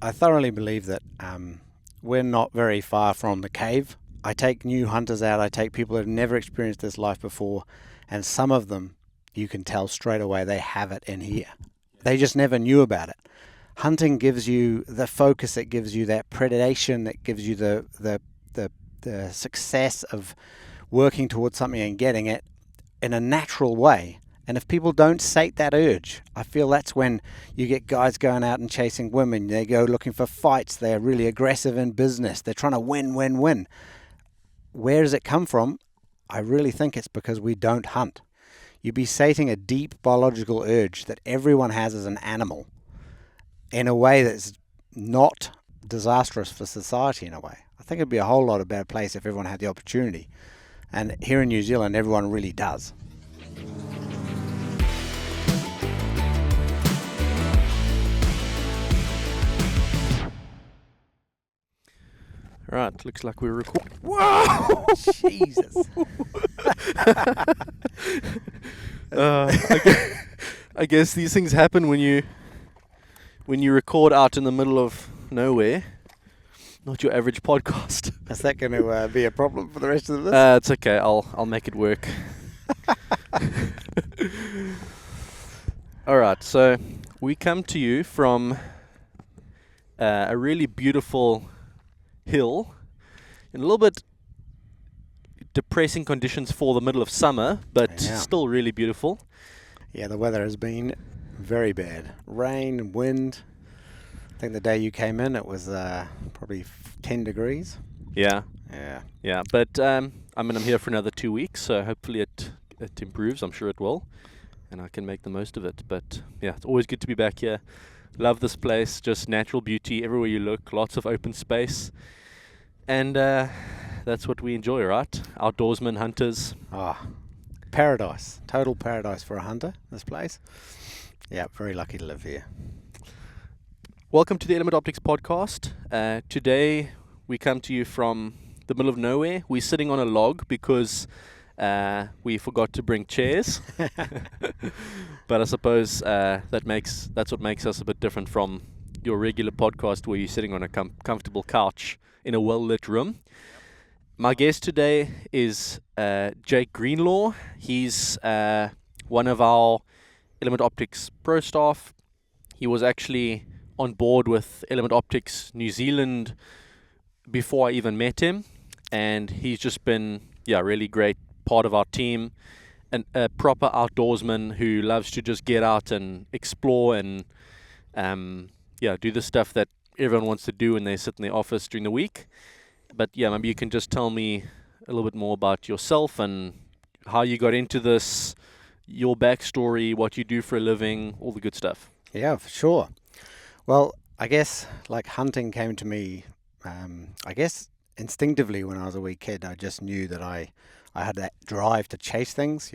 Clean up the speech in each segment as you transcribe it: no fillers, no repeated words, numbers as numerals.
I thoroughly believe that we're not very far from the cave. I take new hunters out. I take people that have never experienced this life before, and some of them, you can tell straight away they have it in here. They just never knew about it. Hunting gives you the focus. It gives you that predation. It gives you the success of working towards something and getting it in a natural way. And if people don't sate that urge, I feel that's when you get guys going out and chasing women. They go looking for fights. They're really aggressive in business. They're trying to win. Where does it come from? I really think it's because we don't hunt. You'd be sating a deep biological urge that everyone has as an animal in a way that's not disastrous for society in a way. I think it'd be a whole lot of better place if everyone had the opportunity. And here in New Zealand, everyone really does. Right, looks like we're recording. Whoa! Jesus. I guess these things happen when you record out in the middle of nowhere. Not your average podcast. Is that going to be a problem for the rest of this? It's okay. I'll make it work. All right. So we come to you from a really beautiful hill in a little bit depressing conditions for the middle of summer, but still really beautiful. Yeah, the weather has been very bad. Rain, wind. I think the day you came in, it was probably 10 degrees. Yeah. But I'm here for another 2 weeks, so hopefully it improves. I'm sure it will, and I can make the most of it. But yeah, it's always good to be back here. Love this place, just natural beauty everywhere you look, lots of open space. And that's what we enjoy, right? Outdoorsmen, hunters. Paradise. Total paradise for a hunter, this place. Yeah, very lucky to live here. Welcome to the Element Optics podcast. Today we come to you from the middle of nowhere. We're sitting on a log because we forgot to bring chairs. But I suppose that's what makes us a bit different from your regular podcast where you're sitting on a comfortable couch in a well-lit room. My guest today is Jake Greenlaw. He's one of our Element Optics pro staff. He was actually on board with Element Optics New Zealand before I even met him, and he's just been really great part of our team, and a proper outdoorsman who loves to just get out and explore and do the stuff that everyone wants to do when they sit in the office during the week. But maybe you can just tell me a little bit more about yourself and how you got into this, your backstory, what you do for a living, all the good stuff. Yeah, for sure. Well, I guess like hunting came to me, instinctively when I was a wee kid. I just knew that I had that drive to chase things,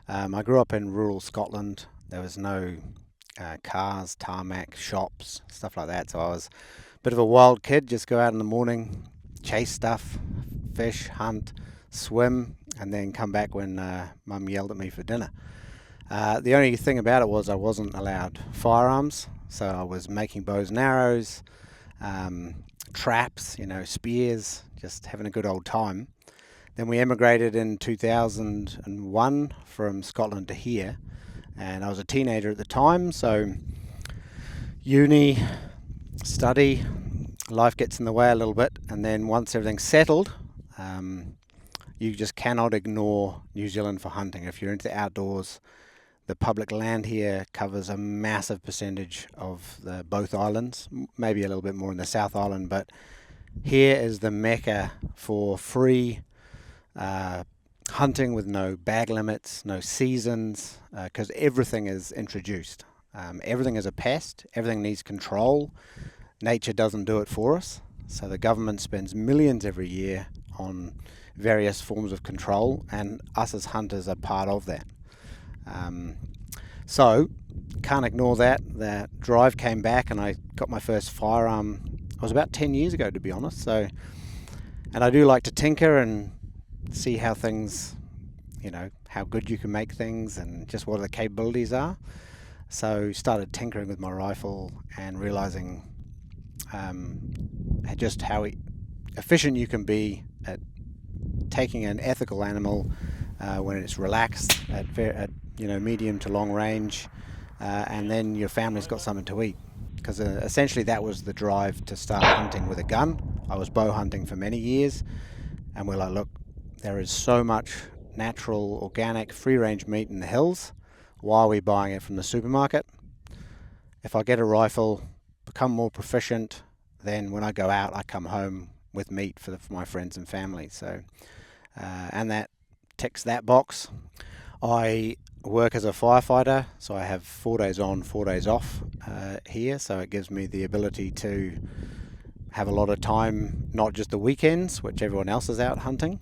I grew up in rural Scotland. There was no cars, tarmac, shops, stuff like that. So I was a bit of a wild kid, just go out in the morning, chase stuff, fish, hunt, swim, and then come back when Mum yelled at me for dinner. The only thing about it was I wasn't allowed firearms, so I was making bows and arrows, traps, spears, just having a good old time. Then we emigrated in 2001 from Scotland to here, and I was a teenager at the time, so uni, study, life gets in the way a little bit, and then once everything's settled, you just cannot ignore New Zealand for hunting. If you're into the outdoors, the public land here covers a massive percentage of both islands, maybe a little bit more in the South Island, but here is the mecca for free hunting with no bag limits, no seasons, because everything is introduced. Everything is a pest. Everything needs control. Nature doesn't do it for us. So the government spends millions every year on various forms of control, and us as hunters are part of that. So can't ignore that. The drive came back, and I got my first firearm. It was about 10 years ago, to be honest. So, and I do like to tinker and see how things, how good you can make things and just what the capabilities are. So started tinkering with my rifle and realizing just how efficient you can be at taking an ethical animal when it's relaxed at medium to long range, and then your family's got something to eat. Because essentially that was the drive to start hunting with a gun. I was bow hunting for many years, and we're like, look, there is so much natural, organic, free-range meat in the hills. Why are we buying it from the supermarket? If I get a rifle, become more proficient, then when I go out, I come home with meat for my friends and family. So, and that ticks that box. I work as a firefighter, so I have 4 days on, 4 days off here. So it gives me the ability to have a lot of time, not just the weekends, which everyone else is out hunting.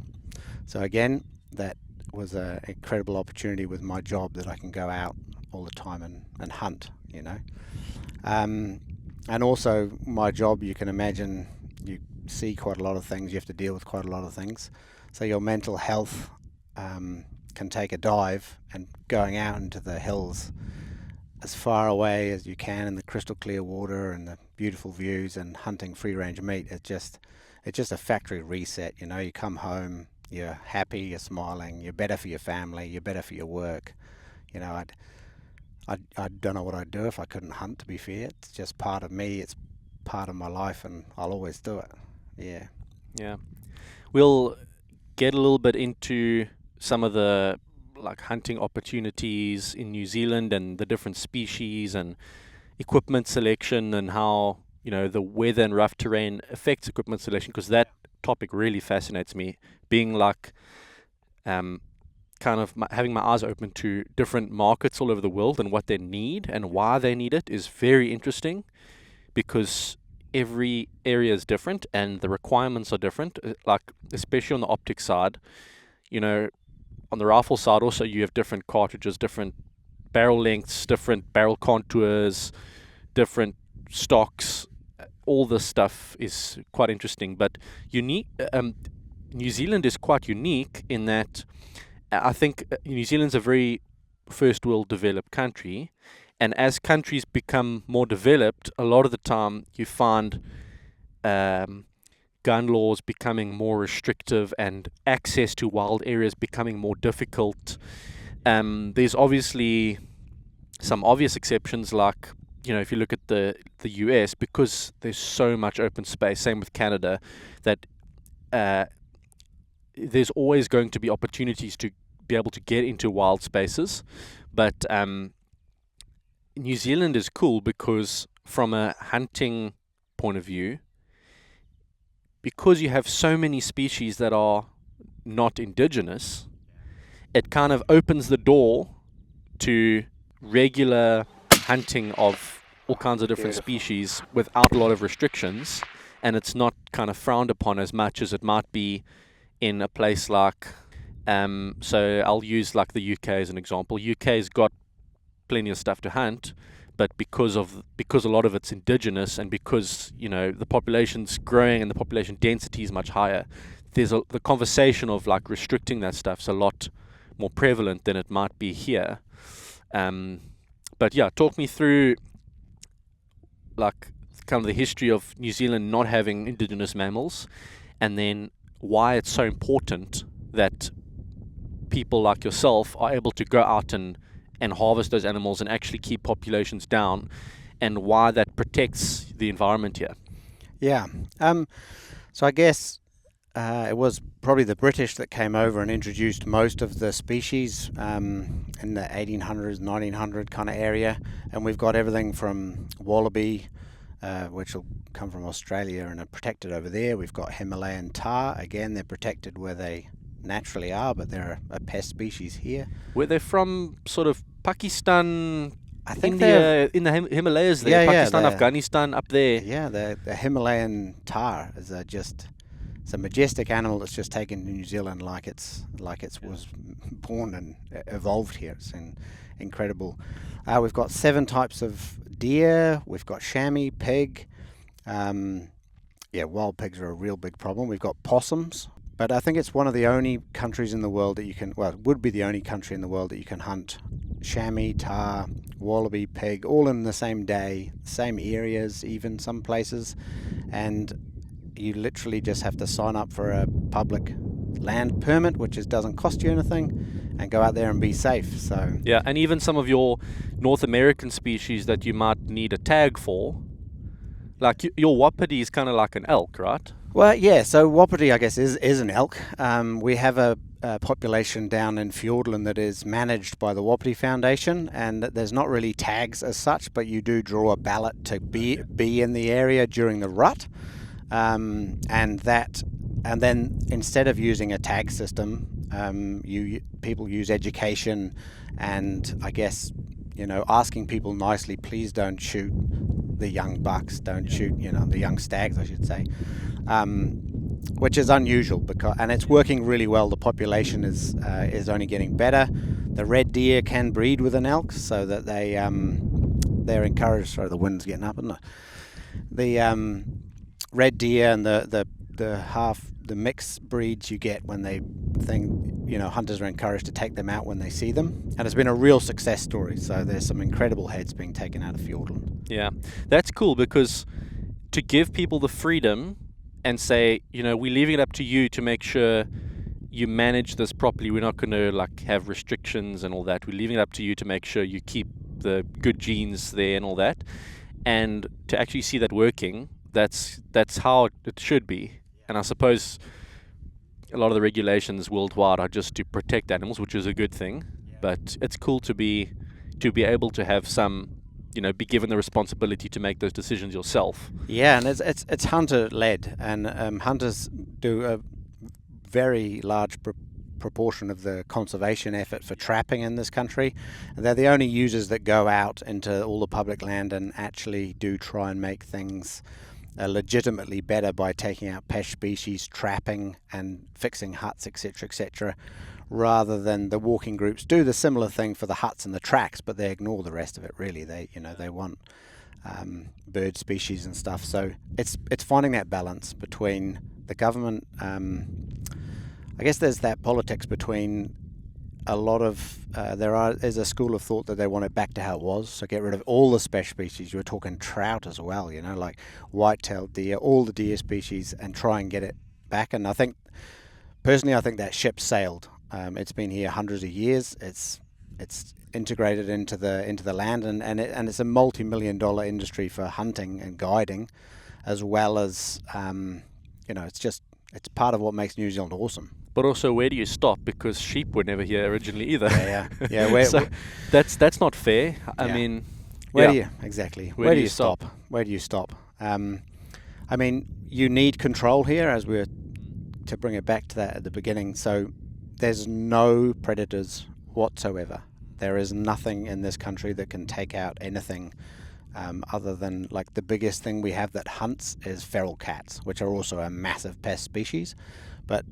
So again, that was an incredible opportunity with my job, that I can go out all the time and hunt, and also my job, you can imagine, you see quite a lot of things, you have to deal with quite a lot of things. So your mental health can take a dive, and going out into the hills as far away as you can in the crystal clear water and the beautiful views and hunting free range meat, it's just a factory reset. You come home, you're happy, you're smiling, you're better for your family, you're better for your work. I don't know what I'd do if I couldn't hunt, to be fair. It's just part of me, it's part of my life, and I'll always do it. Yeah. We'll get a little bit into some of the hunting opportunities in New Zealand and the different species and equipment selection, and how the weather and rough terrain affects equipment selection, because that topic really fascinates me. Being having my eyes open to different markets all over the world and what they need and why they need it is very interesting, because every area is different and the requirements are different, especially on the optics side. On the rifle side also, you have different cartridges, different barrel lengths, different barrel contours, different stocks. All this stuff is quite interesting, but unique. New Zealand is quite unique in that I think New Zealand's a very first world developed country, and as countries become more developed, a lot of the time you find gun laws becoming more restrictive and access to wild areas becoming more difficult. There's obviously some obvious exceptions, like if you look at the US, because there's so much open space, same with Canada, that there's always going to be opportunities to be able to get into wild spaces. But New Zealand is cool because from a hunting point of view, because you have so many species that are not indigenous, it kind of opens the door to regular hunting of all kinds of different species without a lot of restrictions, and it's not kind of frowned upon as much as it might be in a place like so I'll use the UK as an example. UK's got plenty of stuff to hunt, but because a lot of it's indigenous, and because the population's growing and the population density is much higher, the conversation of restricting that stuff's a lot more prevalent than it might be here. But yeah, talk me through kind of the history of New Zealand not having indigenous mammals, and then why it's so important that people like yourself are able to go out and harvest those animals and actually keep populations down, and why that protects the environment here. Yeah. So I guess it was probably the British that came over and introduced most of the species in the 1800s, 1900 kind of area. And we've got everything from wallaby, which will come from Australia and are protected over there. We've got Himalayan tahr. Again, they're protected where they naturally are, but they're a pest species here. Were they from sort of Pakistan, I think India, in the Himalayas there? Pakistan, Afghanistan, up there. Yeah, the Himalayan tahr is it's a majestic animal that's just taken to New Zealand like it was born and evolved here. It's incredible. We've got 7 types of deer. We've got chamois, pig. Wild pigs are a real big problem. We've got possums. But I think it's one of the only countries in the world that you can, well, it would be the only country in the world that you can hunt chamois, tar, wallaby, pig, all in the same day, same areas, even some places. And you literally just have to sign up for a public land permit, which doesn't cost you anything, and go out there and be safe. So Yeah, and even some of your North American species that you might need a tag for, like your wapiti is kind of like an elk, right? well, yeah. So wapiti, I guess, is an elk. We have a population down in Fiordland that is managed by the Wapiti Foundation, and there's not really tags as such, but you do draw a ballot to be in the area during the rut, and then instead of using a tag system, people use education, and I guess asking people nicely, please don't shoot the young bucks, don't shoot the young stags, I should say. Which is unusual and it's working really well. The population is only getting better. The red deer can breed with an elk, so that they're encouraged. Sorry, the wind's getting up, isn't it? The red deer and the mixed breeds you get when hunters are encouraged to take them out when they see them, and it's been a real success story. So there's some incredible heads being taken out of Fiordland. Yeah, that's cool, because to give people the freedom and say, we're leaving it up to you to make sure you manage this properly. We're not going to have restrictions and all that. We're leaving it up to you to make sure you keep the good genes there and all that. And to actually see that working, that's how it should be. And I suppose a lot of the regulations worldwide are just to protect animals, which is a good thing. But it's cool to be able to have some, be given the responsibility to make those decisions yourself. Yeah, and it's hunter led, and hunters do a very large proportion of the conservation effort for trapping in this country. And they're the only users that go out into all the public land and actually do try and make things legitimately better by taking out pest species, trapping and fixing huts, etc., etc., rather than the walking groups do the similar thing for the huts and the tracks, but they ignore the rest of it. Really, they want bird species and stuff. So it's finding that balance between the government. I guess there's that politics between a lot of there's a school of thought that they want it back to how it was, so get rid of all the special species. You were talking trout as well, like white-tailed deer, all the deer species, and try and get it back. And I think that ship sailed. It's been here hundreds of years. It's integrated into the land, and it's a multi-million-dollar industry for hunting and guiding, as well as it's part of what makes New Zealand awesome. But also, where do you stop? Because sheep were never here originally either. Yeah. So that's not fair. I mean, where do you stop? Where do you stop? I mean, you need control here, as we're to bring it back to that at the beginning. So there's no predators whatsoever. There is nothing in this country that can take out anything other than, the biggest thing we have that hunts is feral cats, which are also a massive pest species. But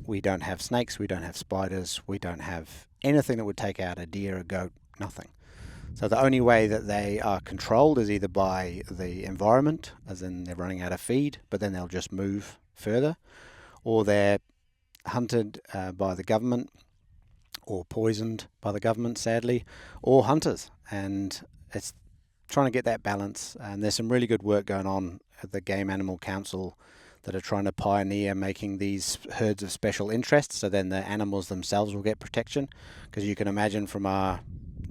we don't have snakes, we don't have spiders, we don't have anything that would take out a deer, a goat, nothing. So the only way that they are controlled is either by the environment, as in they're running out of feed, but then they'll just move further, or they're hunted by the government, or poisoned by the government, sadly, or hunters. And it's trying to get that balance. And there's some really good work going on at the Game Animal Council that are trying to pioneer making these herds of special interest, so then the animals themselves will get protection. Because you can imagine from our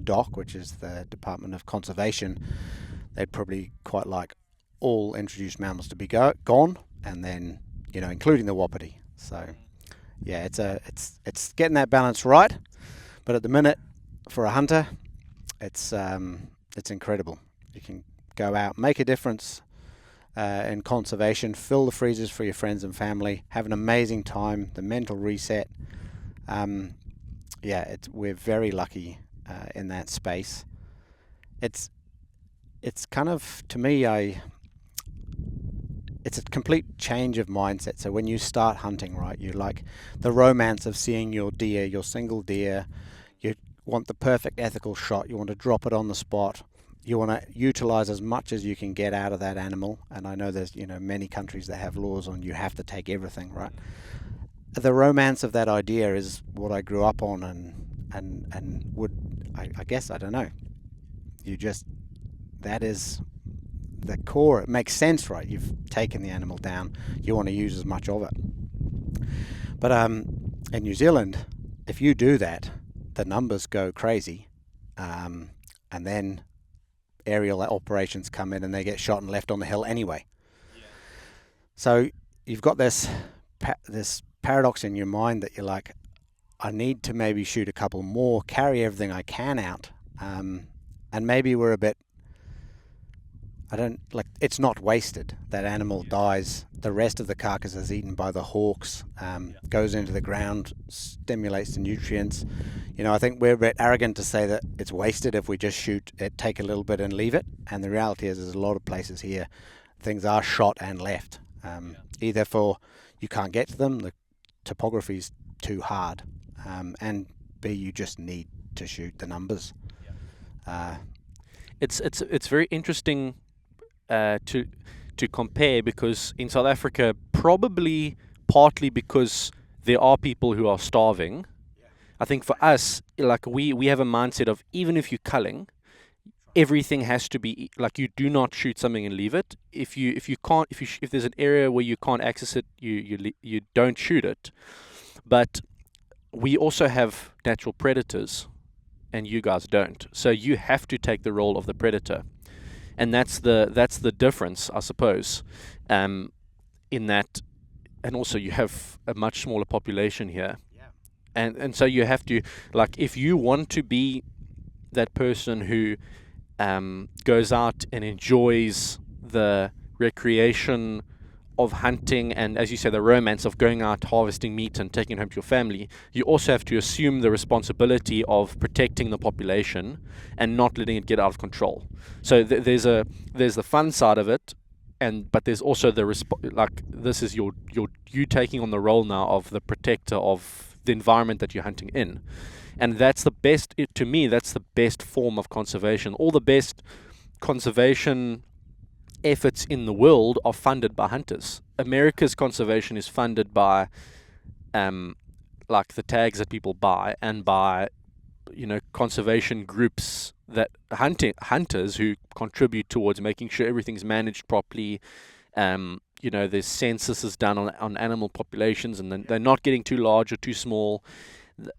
DOC, which is the Department of Conservation, they'd probably quite like all introduced mammals to be gone, and then including the wapiti. So yeah, it's getting that balance right. But at the minute, for a hunter, it's incredible. You can go out, make a difference in conservation, fill the freezers for your friends and family, have an amazing time, the mental reset. We're very lucky in that space. It's kind of, to me, it's a complete change of mindset. So when you start hunting, right, you like the romance of seeing your deer, your single deer. You want the perfect ethical shot. You want to drop it on the spot. You want to utilize as much as you can get out of that animal. And I know there's many countries that have laws on you have to take everything, right? the romance of that idea is what I grew up on, and I guess, I don't know. That is the core. It makes sense, right? You've taken the animal down. You want to use as much of it. But in New Zealand, if you do that, the numbers go crazy, and then aerial operations come in and they get shot and left on the hill anyway. Yeah. So you've got this paradox in your mind that you're like, I need to maybe shoot a couple more, carry everything I can out, and maybe we're a bit. It's not wasted. That animal dies. The rest of the carcass is eaten by the hawks, goes into the ground, stimulates the nutrients. I think we're a bit arrogant to say that it's wasted if we just shoot it, take a little bit and leave it. And the reality is there's a lot of places here, things are shot and left. Either for you can't get to them, the topography's too hard, and B, you just need to shoot the numbers. It's very interesting to compare, because in South Africa, probably partly because there are people who are starving. I think for us, like we have a mindset of, even if you're culling, everything has to be like, you do not shoot something and leave it. If there's an area where you can't access it, you don't shoot it. But we also have natural predators, and you guys don't. So you have to take the role of the predator. And that's the difference, I suppose, in that, and also you have a much smaller population here, and so you have to, like, if you want to be that person who goes out and enjoys the recreation of hunting, and as you say, the romance of going out harvesting meat and taking it home to your family, you also have to assume the responsibility of protecting the population and not letting it get out of control. So there's the fun side of it, but there's also this is you taking on the role now of the protector of the environment that you're hunting in, and that's the best. To me, that's the best form of conservation. All the best conservation efforts in the world are funded by hunters. America's conservation is funded by like the tags that people buy, and by conservation groups, that hunters who contribute towards making sure everything's managed properly. There's censuses done on animal populations, and then they're not getting too large or too small.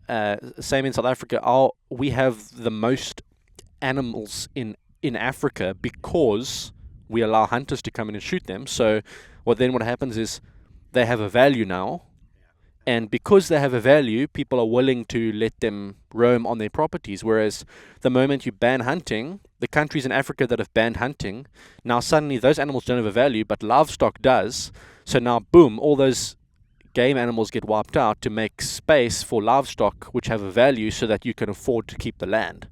Same in South Africa. We have the most animals in Africa because we allow hunters to come in and shoot them. So what happens is they have a value now, and because they have a value, people are willing to let them roam on their properties. Whereas the moment you ban hunting, the countries in Africa that have banned hunting, now suddenly those animals don't have a value, but livestock does. So now, boom, all those game animals get wiped out to make space for livestock which have a value, so that you can afford to keep the land.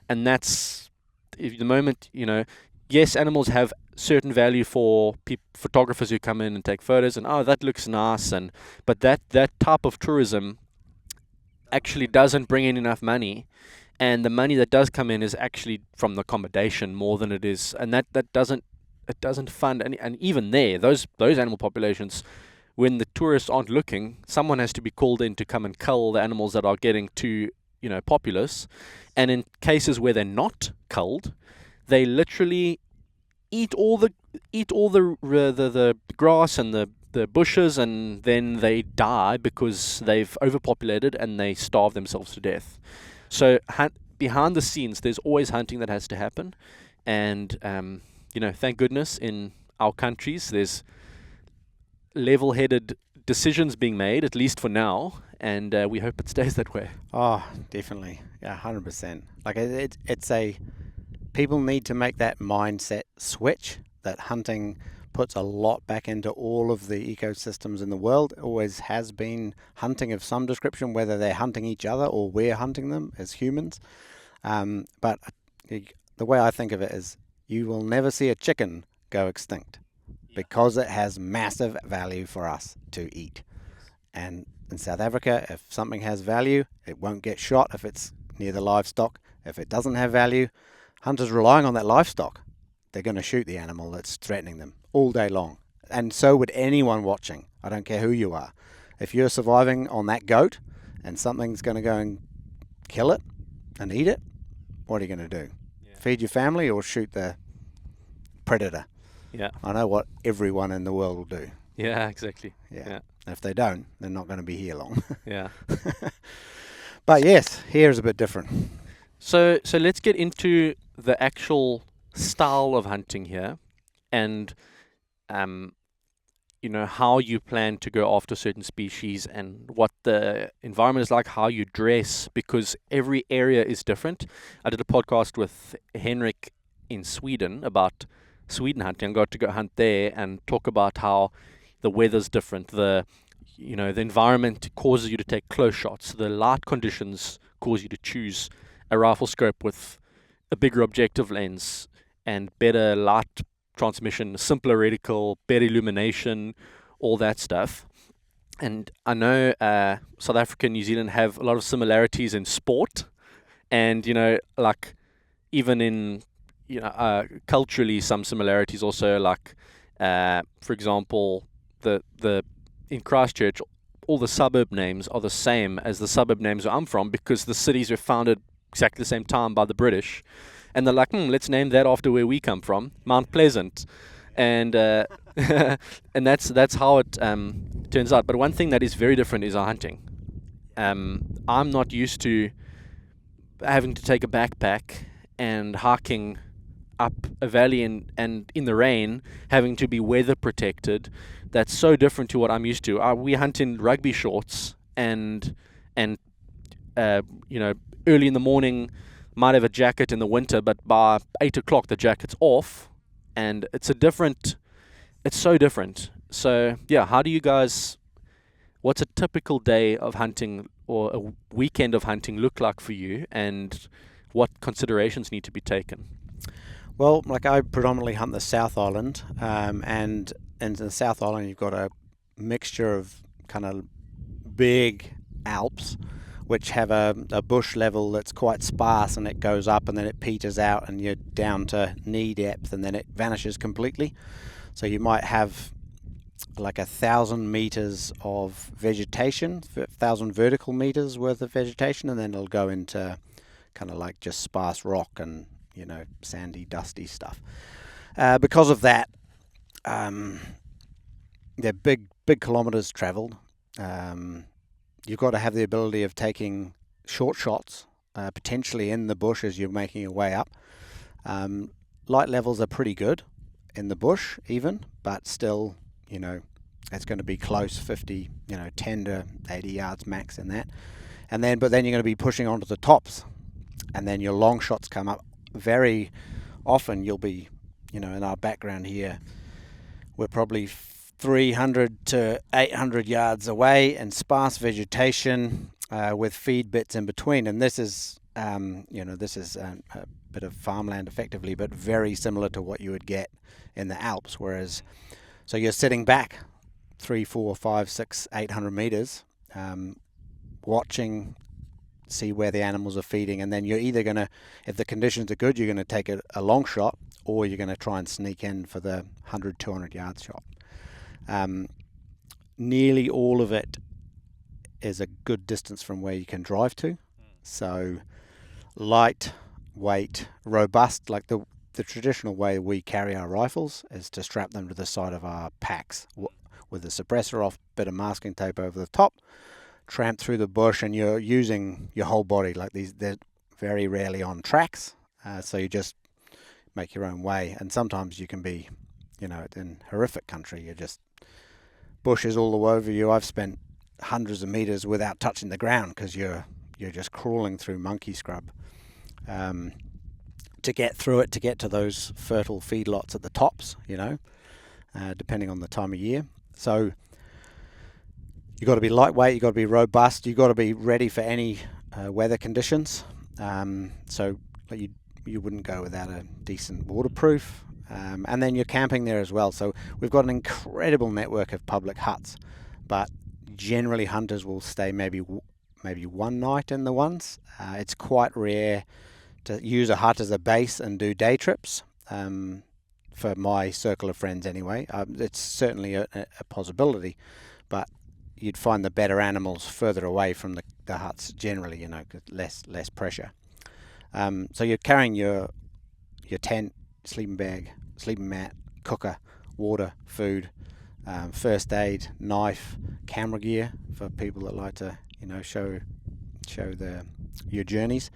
And that's the moment, yes, animals have certain value for photographers who come in and take photos, and that looks nice, but that type of tourism actually doesn't bring in enough money, and the money that does come in is actually from the accommodation more than it is, and that doesn't fund any. And even there, those animal populations, when the tourists aren't looking, someone has to be called in to come and cull the animals that are getting too populous. And in cases where they're not culled, they literally eat all the grass and the bushes, and then they die because they've overpopulated and they starve themselves to death. So behind the scenes, there's always hunting that has to happen, and thank goodness in our countries there's level-headed decisions being made, at least for now, and we hope it stays that way. Oh, definitely, yeah, 100%. Like it's a people need to make that mindset switch that hunting puts a lot back into all of the ecosystems in the world. It always has been hunting of some description, whether they're hunting each other or we're hunting them as humans. But the way I think of it is, you will never see a chicken go extinct because it has massive value for us to eat. And in South Africa, if something has value, it won't get shot if it's near the livestock. If it doesn't have value, hunters relying on that livestock, they're going to shoot the animal that's threatening them all day long. And so would anyone watching. I don't care who you are. If you're surviving on that goat and something's going to go and kill it and eat it, what are you going to do? Yeah. Feed your family or shoot the predator? Yeah. I know what everyone in the world will do. Yeah, exactly. Yeah. Yeah. If they don't, they're not going to be here long. Yeah. But yes, here is a bit different. So let's get into the actual style of hunting here, and how you plan to go after certain species and what the environment is like, how you dress, because every area is different. I did a podcast with Henrik in Sweden about Sweden hunting. I got to go hunt there and talk about how the weather's different. The environment causes you to take close shots. The light conditions cause you to choose a rifle scope with a bigger objective lens and better light transmission, simpler reticle, better illumination, all that stuff. And I know South Africa and New Zealand have a lot of similarities in sport, and like even in culturally some similarities also. Like for example, the in Christchurch, all the suburb names are the same as the suburb names where I'm from, because the cities were founded exactly the same time by the British, and they're like, let's name that after where we come from, Mount Pleasant, and and that's how it turns out. But one thing that is very different is our hunting. I'm not used to having to take a backpack and hiking up a valley and in the rain, having to be weather protected. That's so different to what I'm used to. We hunt in rugby shorts and early in the morning, might have a jacket in the winter, but by 8 o'clock the jacket's off, and it's so different. So yeah, how do you guys, what's a typical day of hunting or a weekend of hunting look like for you, and what considerations need to be taken? Well, like I predominantly hunt the South Island, and in the South Island you've got a mixture of kind of big Alps, which have a bush level that's quite sparse, and it goes up and then it peters out and you're down to knee depth and then it vanishes completely. So you might have like 1,000 meters of vegetation, 1,000 vertical meters worth of vegetation, and then it'll go into kind of like just sparse rock and sandy, dusty stuff. Because of that, they're big kilometers traveled. You've got to have the ability of taking short shots, potentially in the bush as you're making your way up. Light levels are pretty good in the bush even, but still, it's going to be close, 50, 10 to 80 yards max in that. But then you're going to be pushing onto the tops, and then your long shots come up. Very often you'll be, in our background here, we're probably 300 to 800 yards away in sparse vegetation with feed bits in between. And this is, this is a bit of farmland effectively, but very similar to what you would get in the Alps. So you're sitting back 3, 4, 5, 6, 800 meters, watching, see where the animals are feeding, and then you're either going to, if the conditions are good, you're going to take a long shot, or you're going to try and sneak in for the 100, 200 yard shot. Nearly all of it is a good distance from where you can drive to. So light, weight, robust, like the traditional way we carry our rifles is to strap them to the side of our packs with the suppressor off, bit of masking tape over the top, tramp through the bush, and you're using your whole body. Like they're very rarely on tracks, so you just make your own way. And sometimes you can be, in horrific country, you're just bushes all over you. I've spent hundreds of meters without touching the ground because you're just crawling through monkey scrub to get through it, to get to those fertile feedlots at the tops, depending on the time of year. So you've got to be lightweight, you've got to be robust, you've got to be ready for any weather conditions. So you wouldn't go without a decent waterproof. And then you're camping there as well. So we've got an incredible network of public huts, but generally hunters will stay maybe one night in the ones. It's quite rare to use a hut as a base and do day trips. For my circle of friends anyway. It's certainly a possibility, but you'd find the better animals further away from the huts generally, 'cause less pressure. So you're carrying your tent, sleeping bag, sleeping mat, cooker, water, food, first aid, knife, camera gear for people that like to, show your journeys.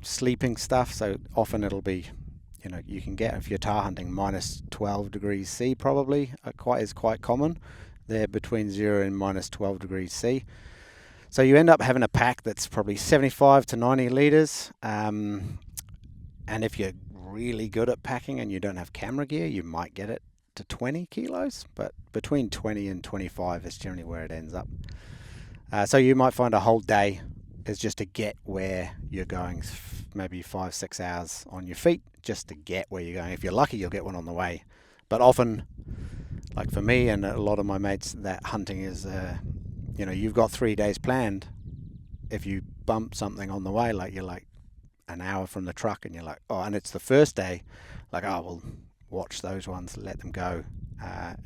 Sleeping stuff, so often it'll be, you can get, if you're tar hunting, minus 12 degrees C probably, is quite common. They're between 0 and minus 12 degrees C. So you end up having a pack that's probably 75 to 90 litres. And if you're really good at packing and you don't have camera gear, you might get it to 20 kilos, but between 20 and 25 is generally where it ends up. So you might find a whole day is just to get where you're going, maybe 5-6 hours on your feet just to get where you're going. If you're lucky, you'll get one on the way. But often, like for me and a lot of my mates, that hunting is, you've got 3 days planned. If you bump something on the way, like you're like an hour from the truck and you're like, oh, and it's the first day, like, oh, we'll watch those ones, let them go.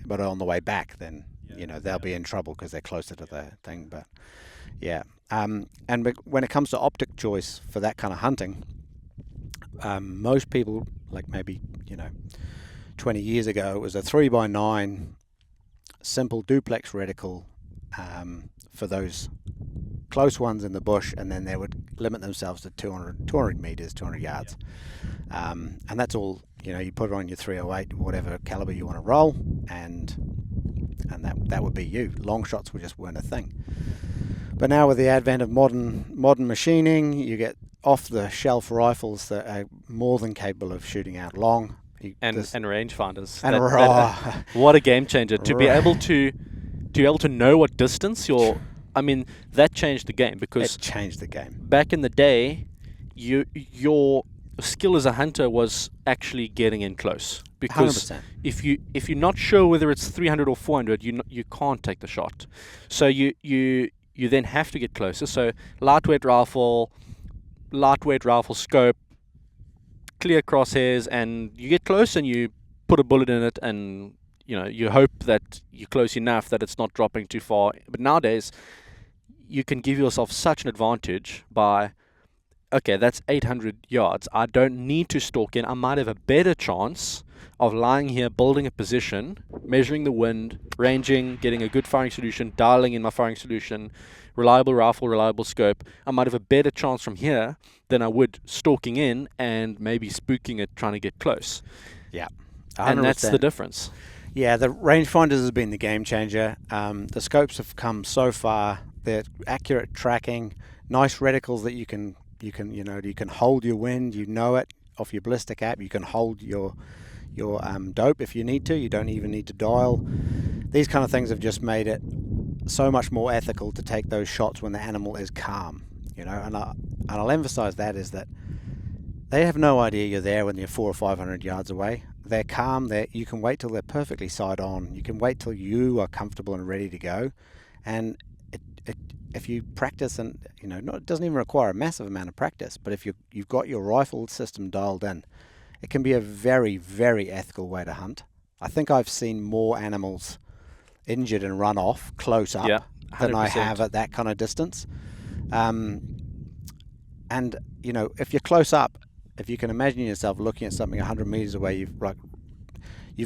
But on the way back, then, they'll be in trouble because they're closer to the thing. But yeah. And when it comes to optic choice for that kind of hunting, most people, like maybe, 20 years ago, it was a 3x9 simple duplex reticle for those close ones in the bush, and then they would limit themselves to 200 meters, 200 yards. And that's all, you put it on your 308, whatever caliber you want to roll, and that would be you. Long shots just weren't a thing. But now with the advent of modern machining, you get off-the-shelf rifles that are more than capable of shooting out long. And rangefinders. And what a game changer. To be able to know what distance that changed the game, because it changed the game. Back in the day, your skill as a hunter was actually getting in close. Because 100%. if you're not sure whether it's 300 or 400, you can't take the shot. So you then have to get closer. So lightweight rifle scope, clear crosshairs, and you get close and you put a bullet in it, and you hope that you're close enough that it's not dropping too far. But nowadays, you can give yourself such an advantage by, okay, that's 800 yards. I don't need to stalk in. I might have a better chance of lying here, building a position, measuring the wind, ranging, getting a good firing solution, dialing in my firing solution, reliable rifle, reliable scope. I might have a better chance from here than I would stalking in and maybe spooking it, trying to get close. Yeah. 100%. And that's the difference. Yeah, the rangefinders has been the game changer. The scopes have come so far. They're accurate tracking, nice reticles that you can hold your wind. It off your ballistic app. You can hold your dope if you need to. You don't even need to dial. These kind of things have just made it so much more ethical to take those shots when the animal is calm. And I'll emphasize that is that they have no idea you're there when you're 400 or 500 yards away. They're calm. You can wait till they're perfectly side on. You can wait till you are comfortable and ready to go. And if you practice, and it doesn't even require a massive amount of practice, but if you've got your rifle system dialed in, it can be a very, very ethical way to hunt. I think I've seen more animals injured and run off close up than I have at that kind of distance. And if you're close up, if you can imagine yourself looking at something 100 meters away, you've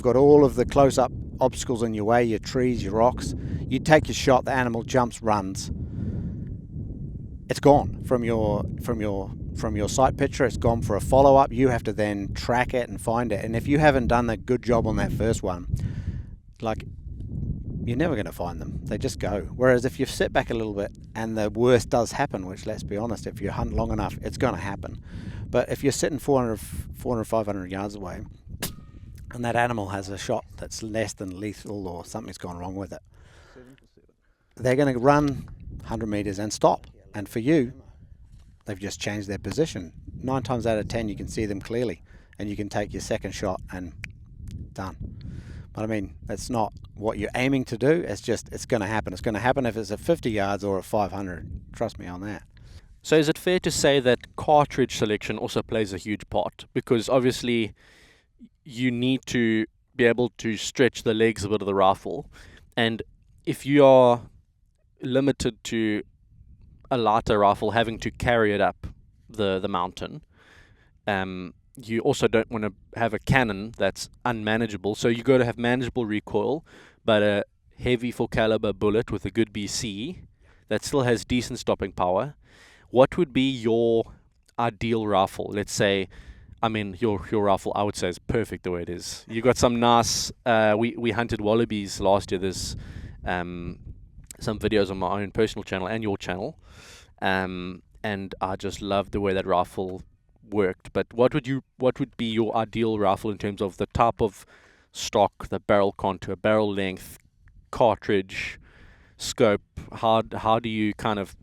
got all of the close-up obstacles in your way, your trees, your rocks. You take your shot, the animal jumps, runs. It's gone from your sight picture. It's gone for a follow-up. You have to then track it and find it. And if you haven't done a good job on that first one, you're never going to find them. They just go. Whereas if you sit back a little bit and the worst does happen, which, let's be honest, if you hunt long enough, it's going to happen. But if you're sitting 400, 500 yards away and that animal has a shot that's less than lethal or something's gone wrong with it, they're going to run 100 meters and stop. And for you, they've just changed their position. 9 times out of 10, you can see them clearly and you can take your second shot and done. But that's not what you're aiming to do. It's going to happen. It's going to happen if it's at 50 yards or at 500. Trust me on that. So is it fair to say that cartridge selection also plays a huge part? Because obviously you need to be able to stretch the legs a bit of the rifle. And if you are limited to a lighter rifle having to carry it up the mountain, you also don't want to have a cannon that's unmanageable. So you got to have manageable recoil, but a heavy full caliber bullet with a good BC that still has decent stopping power. What would be your ideal rifle? Let's say, I mean, your rifle, I would say, is perfect the way it is. You got some nice. We hunted wallabies last year. There's some videos on my own personal channel and your channel, and I just loved the way that rifle worked. But what would be your ideal rifle in terms of the type of stock, the barrel contour, barrel length, cartridge, scope? How do you kind of,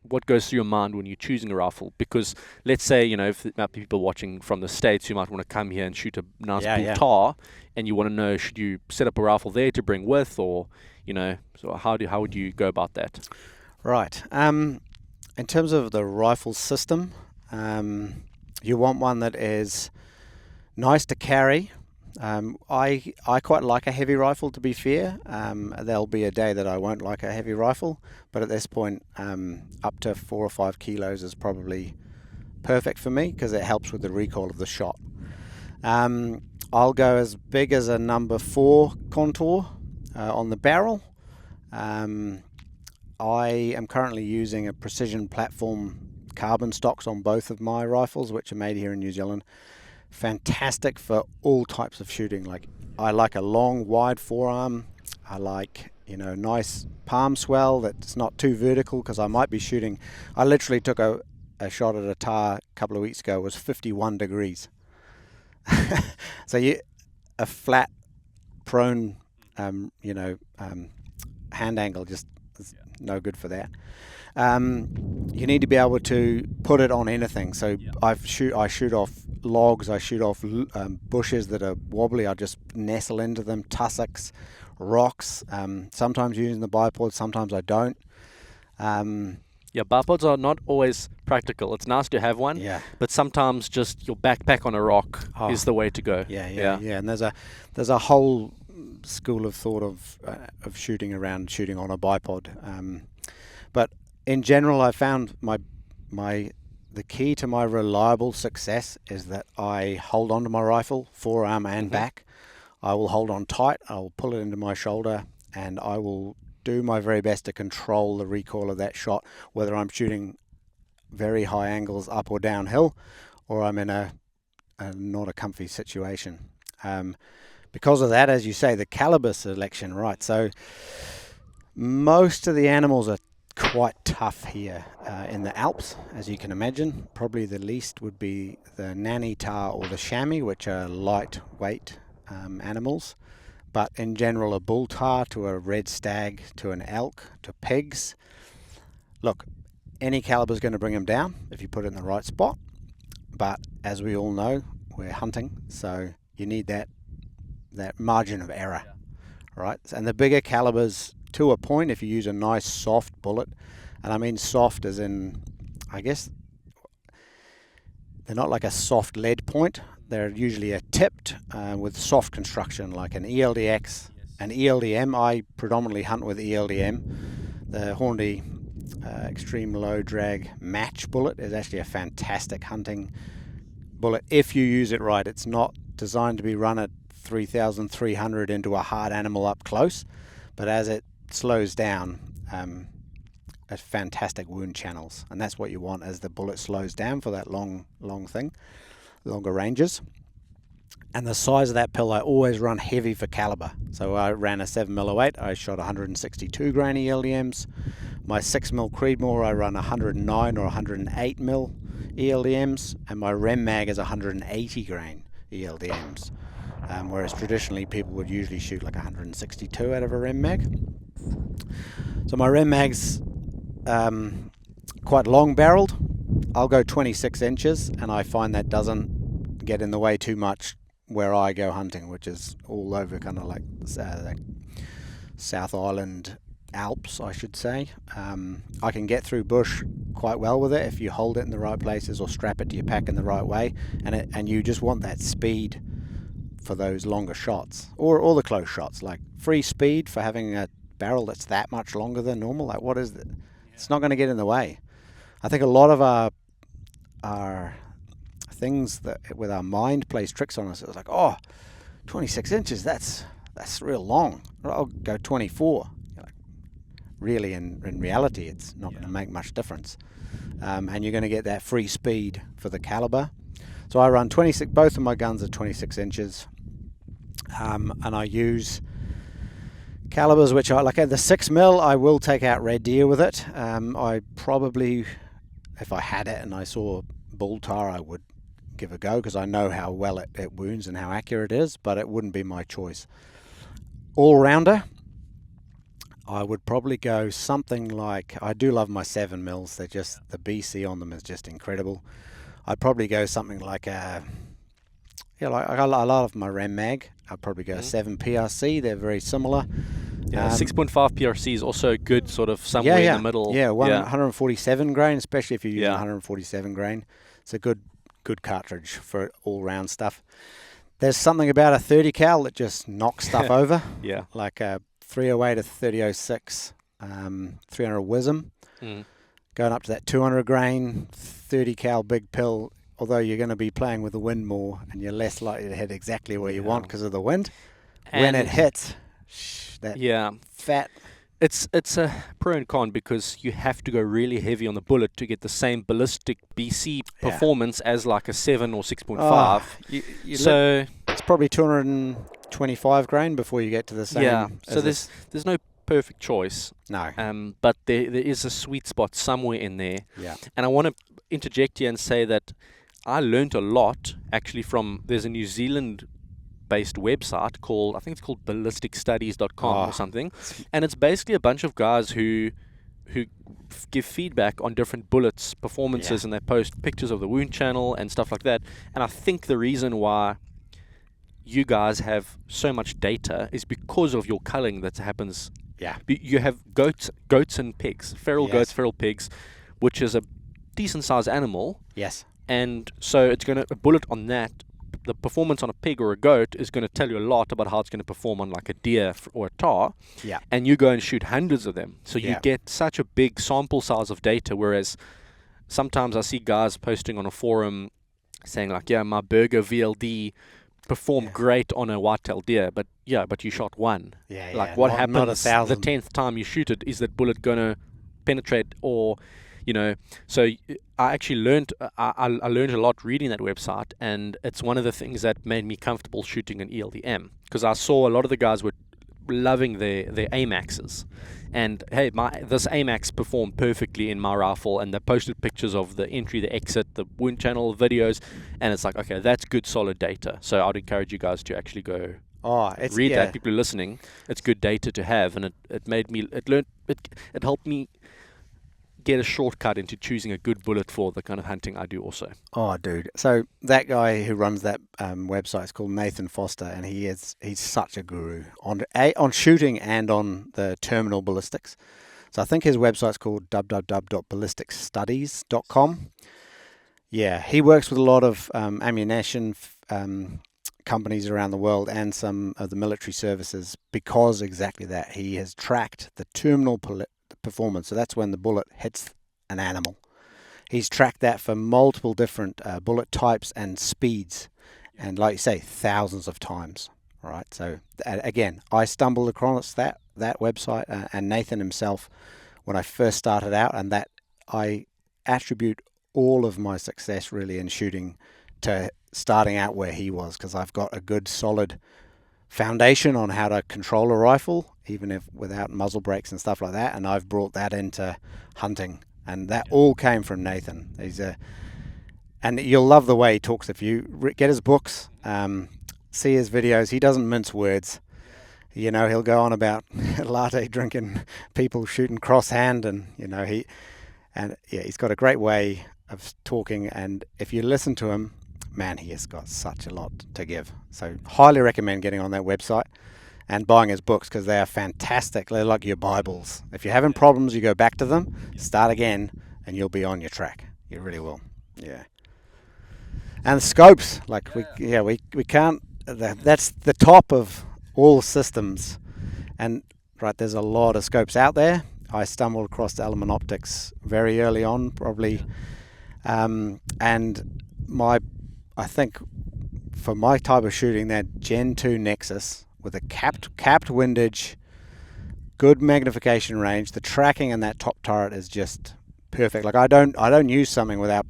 what goes through your mind when you're choosing a rifle? Because let's say, if there might be people watching from the States who might want to come here and shoot a nice bull tar, and you want to know, should you set up a rifle there to bring with, or so how would you go about that? Right. In terms of the rifle system, you want one that is nice to carry. I quite like a heavy rifle, to be fair. There'll be a day that I won't like a heavy rifle, but at this point, up to 4 or 5 kilos is probably perfect for me because it helps with the recoil of the shot. I'll go as big as a number 4 contour on the barrel. I am currently using a precision platform carbon stocks on both of my rifles, which are made here in New Zealand. Fantastic for all types of shooting. Like, I like a long, wide forearm. I like, nice palm swell that's not too vertical, because I might be shooting. I literally took a shot at a tar a couple of weeks ago. It was 51 degrees. So a flat, prone, hand angle just is no good for that. You need to be able to put it on anything. So I shoot off logs, I shoot off bushes that are wobbly. I just nestle into them, tussocks, rocks. Sometimes using the bipod, sometimes I don't. Bipods are not always practical. It's nice to have one, but sometimes just your backpack on a rock is the way to go. Yeah. And there's a whole school of thought of shooting on a bipod. But in general, I found the key to my reliable success is that I hold onto my rifle, forearm and back. I will hold on tight. I will pull it into my shoulder, and I will do my very best to control the recoil of that shot, whether I'm shooting very high angles up or downhill, or I'm in a not a comfy situation. Because of that, as you say, the caliber selection, right? So most of the animals are quite tough here in the Alps, as you can imagine. Probably the least would be the nanny tar or the chamois, which are lightweight animals. But in general, a bull tar to a red stag to an elk to pigs. Look, any caliber is going to bring them down if you put it in the right spot. But as we all know, we're hunting, so you need that margin of error, right? And the bigger calibers, to a point, if you use a nice soft bullet, and I mean soft as in, I guess, they're not like a soft lead point. They're usually a tipped with soft construction, like an ELDX, an ELDM. I predominantly hunt with ELDM. The Hornady Extreme Low Drag Match bullet is actually a fantastic hunting bullet if you use it right. It's not designed to be run at 3,300 into a hard animal up close, but as it slows down, at fantastic wound channels, and that's what you want as the bullet slows down for that long thing, longer ranges. And the size of that pill, I always run heavy for caliber. So I ran a 7mm 08, I shot 162 grain ELDMs. My 6mm Creedmoor, I run 109 or 108mm ELDMs, and my Rem mag is 180 grain ELDMs. Whereas traditionally people would usually shoot like 162 out of a Rem mag. So my Rem mag's quite long barreled. I'll go 26 inches, and I find that doesn't get in the way too much where I go hunting, which is all over kind of like South Island Alps, I should say. I can get through bush quite well with it if you hold it in the right places or strap it to your pack in the right way, and you just want that speed for those longer shots, or all the close shots. Like free speed for having a barrel that's that much longer than normal. Like what is it? It's not going to get in the way. I think a lot of our things that with our mind plays tricks on us. It's like, oh, 26 inches, that's real long. I'll go 24. Like, really, in reality, it's not going to make much difference. And you're going to get that free speed for the caliber. So I run 26. Both of my guns are 26 inches, and I use calibers which are like at the 6mm. I will take out red deer with it. I probably, if I had it and I saw bull tar, I would give a go because I know how well it wounds and how accurate it is, but it wouldn't be my choice. All rounder, I would probably go something like, I do love my 7mm. They're just, the BC on them is just incredible. I'd probably go something like like I love my Ram Mag. I'd probably go 7 PRC. They're very similar. Yeah, 6.5 PRC is also good, sort of somewhere in the middle. Yeah, 147 grain, especially if you're using 147 grain. It's a good cartridge for all-round stuff. There's something about a 30 cal that just knocks stuff over. Yeah. Like a 308 to 3006, 300 Wisdom, going up to that 200 grain, 30 cal big pill. Although you're going to be playing with the wind more, and you're less likely to hit exactly where you want because of the wind. And when it hits, that fat. It's a pro and con because you have to go really heavy on the bullet to get the same ballistic BC performance as like a 7 or 6.5. So it's probably 225 grain before you get to the same. Yeah. So there's no perfect choice. No. But there is a sweet spot somewhere in there. Yeah. And I want to interject here and say that I learned a lot actually from, there's a New Zealand based website called, I think it's called ballisticstudies.com or something, and it's basically a bunch of guys who give feedback on different bullets performances, and they post pictures of the wound channel and stuff like that. And I think the reason why you guys have so much data is because of your culling that happens. You have goats and pigs, feral goats, feral pigs, which is a decent sized animal. Yes. And so it's going to, a bullet on that, the performance on a pig or a goat is going to tell you a lot about how it's going to perform on like a deer or a tar. Yeah. And you go and shoot hundreds of them. So you get such a big sample size of data, whereas sometimes I see guys posting on a forum saying like, my Burger VLD performed great on a white-tailed deer, but you shot one. Like what happens the 10th time you shoot it? Is that bullet going to penetrate or... so I actually learned I learned a lot reading that website, and it's one of the things that made me comfortable shooting an ELDM, because I saw a lot of the guys were loving their AMAXs, and hey, this AMAX performed perfectly in my rifle, and they posted pictures of the entry, the exit, the wound channel videos, and it's like, okay, that's good solid data. So I'd encourage you guys to actually go read that. People are listening, it's good data to have, and it helped me get a shortcut into choosing a good bullet for the kind of hunting I do also. Oh, dude. So that guy who runs that website is called Nathan Foster, and he's such a guru on shooting and on the terminal ballistics. So I think his website's called www.ballisticstudies.com. Yeah, he works with a lot of ammunition companies around the world and some of the military services because exactly that. He has tracked the terminal performance, so that's when the bullet hits an animal. He's tracked that for multiple different bullet types and speeds, and like you say, thousands of times. Right. So again, I stumbled across that website and Nathan himself when I first started out, and that I attribute all of my success really in shooting to starting out where he was, because I've got a good solid foundation on how to control a rifle, even if without muzzle brakes and stuff like that, and I've brought that into hunting, and that all came from Nathan. And you'll love the way he talks. If you get his books, see his videos, he doesn't mince words. He'll go on about latte drinking people shooting crosshand, and he's got a great way of talking, and if you listen to him, man, he has got such a lot to give. So highly recommend getting on that website and buying his books, because they are fantastic. They're like your Bibles. If you're having problems, you go back to them, start again, and you'll be on your track. You really will. Yeah. And scopes, like we can't that's the top of all systems. And right, there's a lot of scopes out there. I stumbled across Element Optics very early on, probably, and I think for my type of shooting, that Gen 2 Nexus with a capped windage, good magnification range, the tracking in that top turret is just perfect. Like I don't use something without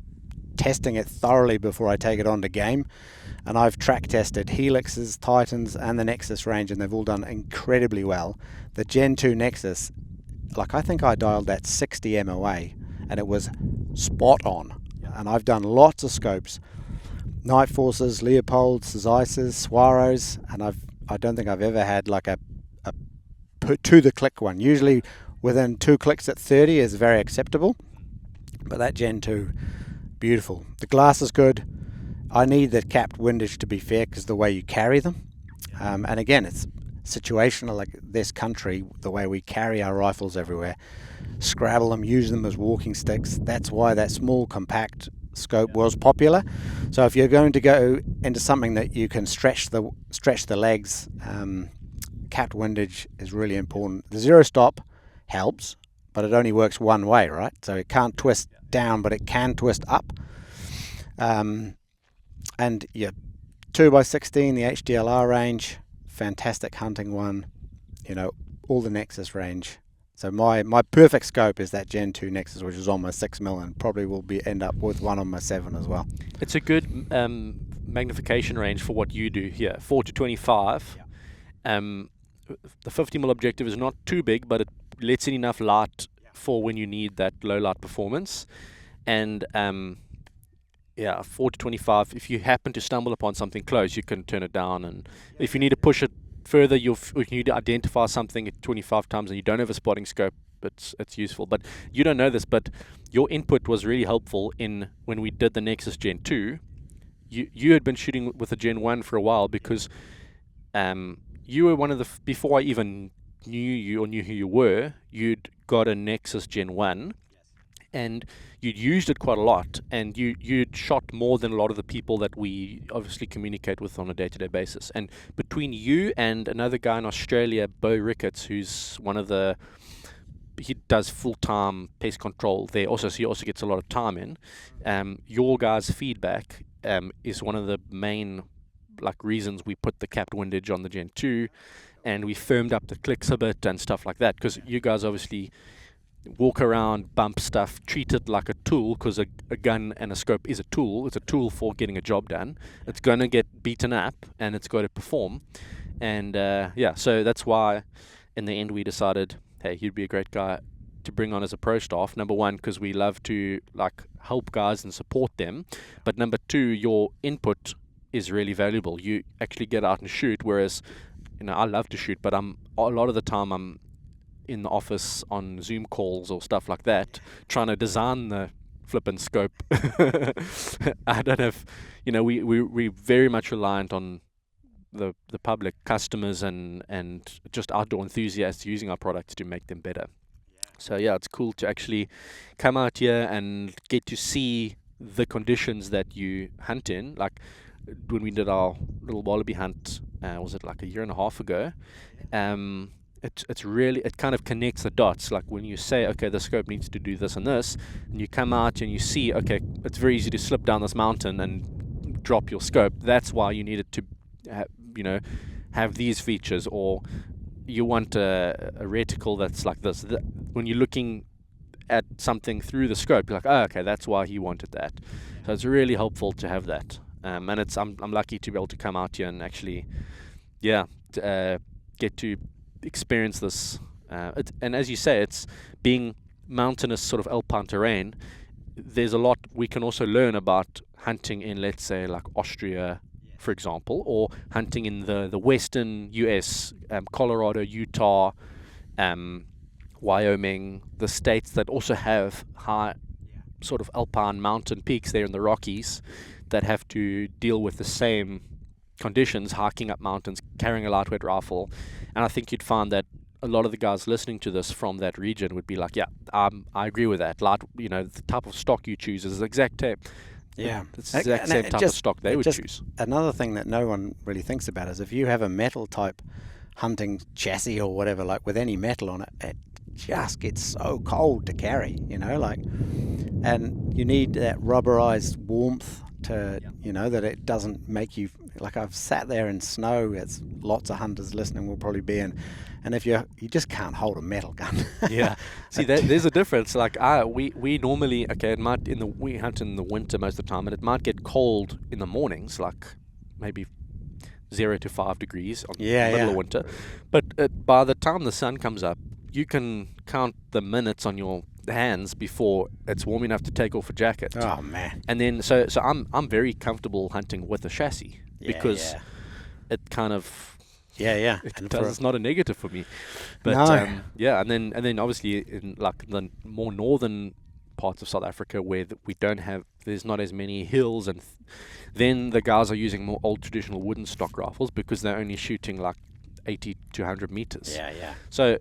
testing it thoroughly before I take it on to game. And I've track tested Helixes, Titans, and the Nexus range, and they've all done incredibly well. The Gen 2 Nexus, like I think I dialed that 60 MOA, and it was spot on. And I've done lots of scopes, Night Forces, Leopolds, Zeisses, Swaros, and I don't think I've ever had like a to the click one. Usually within 2 clicks at 30 is very acceptable, but that Gen 2, beautiful. The glass is good. I need the capped windage to be fair because the way you carry them, and again it's situational. Like this country, the way we carry our rifles everywhere, scrabble them, use them as walking sticks. That's why that small compact scope was popular. So if you're going to go into something that you can stretch the legs, capped windage is really important. The zero stop helps, but it only works one way, right? So it can't twist down, but it can twist up. And yeah, 2x16, the HDLR range, fantastic hunting one. All the Nexus range. So my perfect scope is that Gen 2 Nexus, which is on my 6mm, and probably will end up with one on my 7 as well. It's a good magnification range for what you do here, 4 to 25. The 50mm objective is not too big, but it lets in enough light for when you need that low light performance. And 4 to 25, if you happen to stumble upon something close, you can turn it down. And if you need to push it further, if you need to identify something at 25 times and you don't have a spotting scope, it's useful. But you don't know this, but your input was really helpful in when we did the Nexus Gen 2. You had been shooting with the Gen 1 for a while because you were one of the, before I even knew you or knew who you were, you'd got a Nexus Gen 1 and you'd used it quite a lot, and you'd shot more than a lot of the people that we obviously communicate with on a day-to-day basis. And between you and another guy in Australia, Bo Ricketts, who's he does full-time pest control there also, so he also gets a lot of time in. Your guys' feedback is one of the main reasons we put the capped windage on the Gen 2, and we firmed up the clicks a bit and stuff like that, because you guys obviously walk around, bump stuff, treat it like a tool, because a gun and a scope is a tool. It's a tool for getting a job done. It's going to get beaten up and it's got to perform. And so that's why in the end we decided, hey, you'd be a great guy to bring on as a pro staff. Number one, because we love to help guys and support them. But number two, your input is really valuable. You actually get out and shoot, whereas I love to shoot, but a lot of the time I'm in the office on Zoom calls or stuff like that, trying to design the flippin' scope. I don't know if, we very much reliant on the public, customers and just outdoor enthusiasts using our products to make them better. So yeah, it's cool to actually come out here and get to see the conditions that you hunt in. Like when we did our little wallaby hunt, was it a year and a half ago? It's really, it kind of connects the dots. Like when you say, okay, the scope needs to do this and this, and you come out and you see, okay, it's very easy to slip down this mountain and drop your scope. That's why you need it to, have these features, or you want a reticle that's like this. When you're looking at something through the scope, you're like, oh, okay, that's why he wanted that. So it's really helpful to have that. And I'm lucky to be able to come out here and actually, get to experience this. And as you say, it's being mountainous sort of alpine terrain. There's a lot we can also learn about hunting in, let's say, Austria, for example, or hunting in the western US, Colorado, Utah, Wyoming, the states that also have high sort of alpine mountain peaks there in the Rockies that have to deal with the same conditions, hiking up mountains, carrying a lightweight rifle. And I think you'd find that a lot of the guys listening to this from that region would be like, yeah, I agree with that. The type of stock you choose is the exact Yeah. It's the exact And same it type of just- stock they it would just- choose. Another thing that no one really thinks about is if you have a metal type hunting chassis or whatever, like with any metal on it, it just gets so cold to carry, and you need that rubberized warmth to, that it doesn't make you, like I've sat there in snow, as lots of hunters listening will probably be in, and if you just can't hold a metal gun. Yeah. See, there's a difference. Like we normally, okay, we hunt in the winter most of the time, and it might get cold in the mornings, like maybe 0 to 5 degrees in the middle of winter. But by the time the sun comes up, you can count the minutes on your hands before it's warm enough to take off a jacket. Oh man. And then so I'm very comfortable hunting with a chassis because it kind of it's not a negative for me. But No. and then obviously in like the more northern parts of South Africa where there's not as many hills, and then the guys are using more old traditional wooden stock rifles because they're only shooting like 80 to 100 meters. So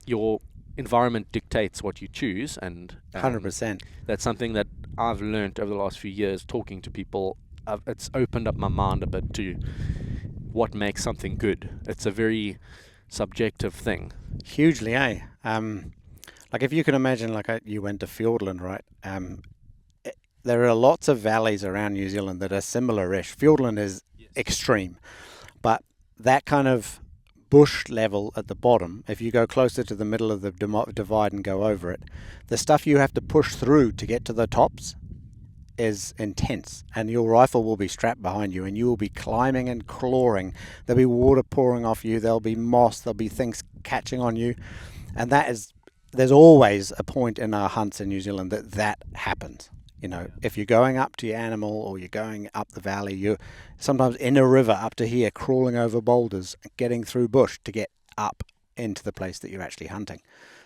your environment dictates what you choose, and 100%. that's something that I've learned over the last few years talking to people. It's opened up my mind a bit to what makes something good. It's a very subjective thing. Hugely, eh? Like if you can imagine, like you went to Fiordland, right? There are lots of valleys around New Zealand that are similar-ish. Fiordland is extreme, but that kind of bush level at the bottom, if you go closer to the middle of the divide and go over it, the stuff you have to push through to get to the tops is intense, and your rifle will be strapped behind you and you will be climbing and clawing. There'll be water pouring off you, there'll be moss, there'll be things catching on you, and there's always a point in our hunts in New Zealand that happens. If you're going up to your animal or you're going up the valley, you're sometimes in a river up to here, crawling over boulders, getting through bush to get up into the place that you're actually hunting.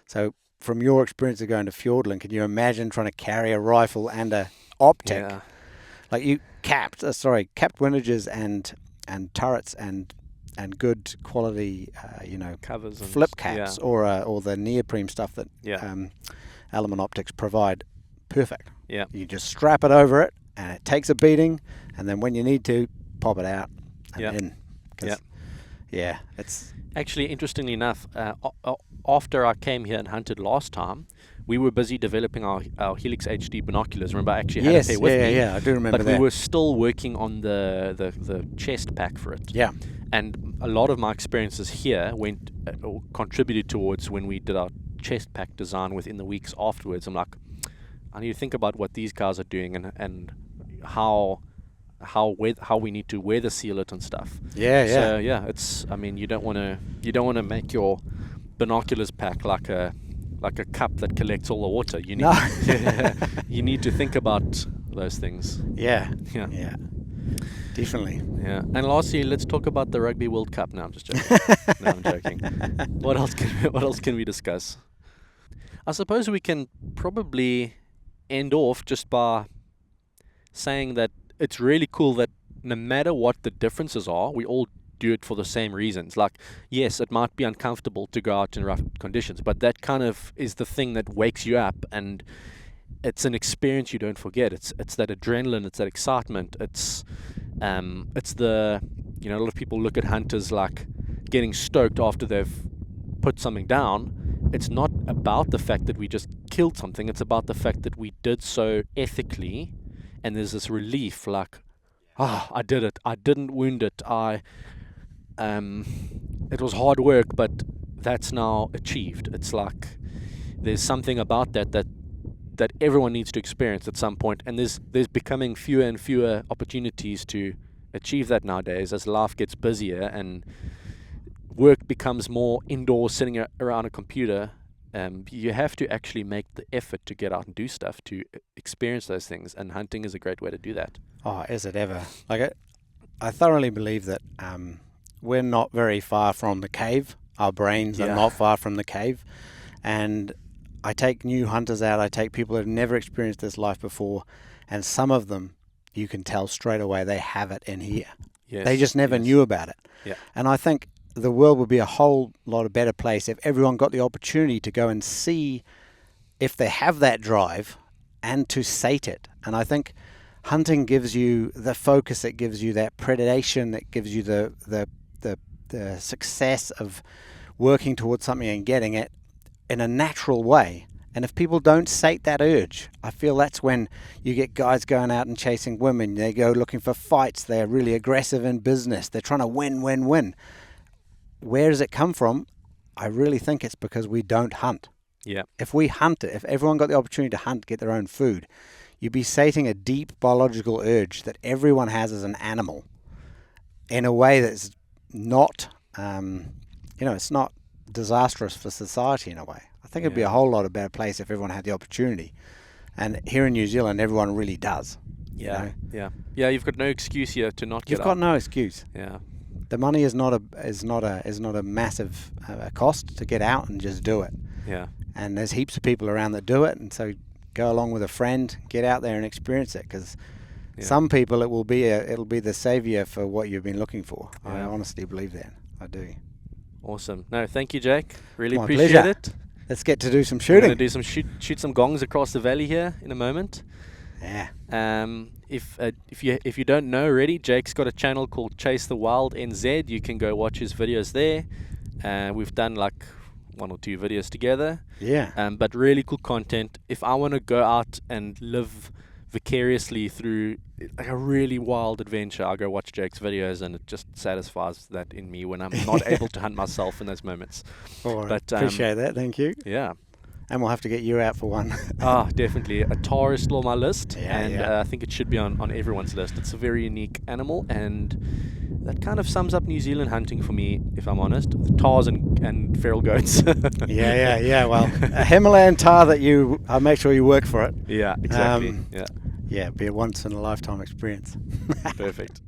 So from your experience of going to Fiordland, can you imagine trying to carry a rifle and a optic? Yeah. Like you capped windages and turrets and good quality, Covers and flip caps or the neoprene stuff that Element Optics provide. Perfect. Yeah. You just strap it over it, and it takes a beating, and then when you need to, pop it out and in. It's actually, interestingly enough, after I came here and hunted last time, we were busy developing our Helix HD binoculars. Remember, I actually had a pair with me. I do remember but that. we were still working on the chest pack for it. Yeah. And a lot of my experiences here contributed towards when we did our chest pack design within the weeks afterwards. I'm like, I need to think about what these guys are doing and how we need to weather seal it and stuff. So it's, I mean, you don't want to make your binoculars pack like a cup that collects all the water. You need you need to think about those things. Yeah. Definitely. Yeah. And lastly, let's talk about the Rugby World Cup. No, I'm just joking. No, I'm joking. What else can we discuss? I suppose we can probably end off just by saying that it's really cool that no matter what the differences are, we all do it for the same reasons. Like, yes, it might be uncomfortable to go out in rough conditions, but that kind of is the thing that wakes you up, and it's an experience you don't forget. It's that adrenaline, it's that excitement, it's the, a lot of people look at hunters like getting stoked after they've put something down. It's not about the fact that we just killed something, it's about the fact that we did so ethically, and there's this relief, like, I did it, I didn't wound it, it was hard work, but that's now achieved. It's like there's something about that everyone needs to experience at some point, and there's becoming fewer and fewer opportunities to achieve that nowadays as life gets busier and work becomes more indoor, sitting around a computer. You have to actually make the effort to get out and do stuff to experience those things, and hunting is a great way to do that. Oh, is it ever? Like, I thoroughly believe that we're not very far from the cave. Our brains are not far from the cave. And I take new hunters out, I take people who have never experienced this life before, and some of them, you can tell straight away they have it in here. Yes, they just never knew about it. Yeah. And I think the world would be a whole lot of better place if everyone got the opportunity to go and see if they have that drive and to sate it. And I think hunting gives you the focus, it gives you that predation, it gives you the success of working towards something and getting it in a natural way. And if people don't sate that urge, I feel that's when you get guys going out and chasing women. They go looking for fights. They're really aggressive in business. They're trying to win. Where does it come from? I really think it's because we don't hunt. Yeah. If we hunt it, if everyone got the opportunity to hunt, get their own food, you'd be sating a deep biological urge that everyone has as an animal in a way that's not, it's not disastrous for society in a way. I think it'd be a whole lot of better place if everyone had the opportunity. And here in New Zealand, everyone really does. Yeah, yeah. You've got no excuse here to not get You've got no excuse. Yeah. The money is not a massive cost to get out and just do it. Yeah. And there's heaps of people around that do it, and so go along with a friend, get out there and experience it. Because some people, it'll be the savior for what you've been looking for. I honestly believe that. I do. Awesome. No, thank you, Jake. Really My appreciate pleasure. it. Let's get to do some We're shooting. going to do some shoot some gongs across the valley here in a moment. Yeah. If you don't know already, Jake's got a channel called Chase the Wild NZ. You can go watch his videos there. We've done like 1 or 2 videos together. Yeah. But really cool content. If I want to go out and live vicariously through like a really wild adventure, I'll go watch Jake's videos, and it just satisfies that in me when I'm not able to hunt myself in those moments. But appreciate that. Thank you. Yeah. And we'll have to get you out for one. Definitely. A tahr is still on my list, and I think it should be on everyone's list. It's a very unique animal, and that kind of sums up New Zealand hunting for me, if I'm honest. Tahrs and feral goats. Yeah. Well, a Himalayan tahr that I'll make sure you work for it. Yeah, exactly. Yeah, be a once in a lifetime experience. Perfect.